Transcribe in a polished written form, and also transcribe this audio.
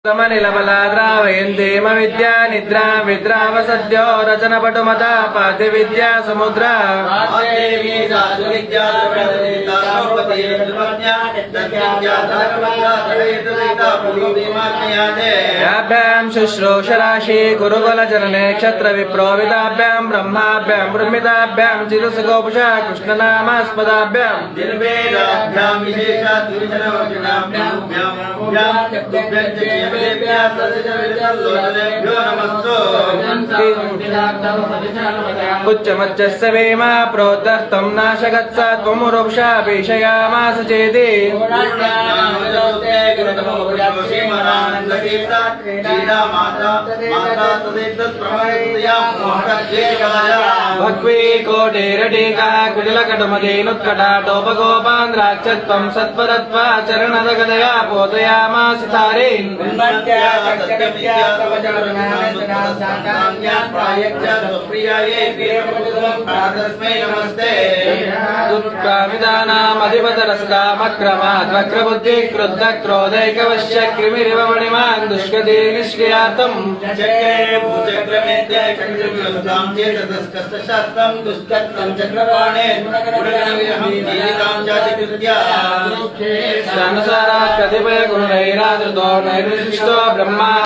निलबलाद्रावयन्तीम विद्या निद्रा विद्रावसद्यो रचनपटुमता पाति विद्या समुद्रा याभ्यां शुश्रूषराशि गुरुकुलजनने क्षत्र विप्रोविदाभ्यां ब्रह्माभ्यां ब्रह्मिताभ्यां चिरुसगोपुषा कृष्णनामास्पदाभ्यां उच्चमच्चस्य वेमा प्रोद्धर्तं नाशगत्सा त्वमुरुषा पेशयामास चेति भक्वी कोटेरटीका कुटिलकटमधेनुत्कटाटोपगोपान्द्राक्षत्वं सत्परत्वा चरणदगदया पोतयामास तारेन् वक्रबुद्धि क्रुद्ध क्रोधैकवश्य कृमिरिव मणिमान् दुष्कते निष्क्रियार्थं कतिपय गुणैरादृतो नैर्विशिष्टो ब्रह्मा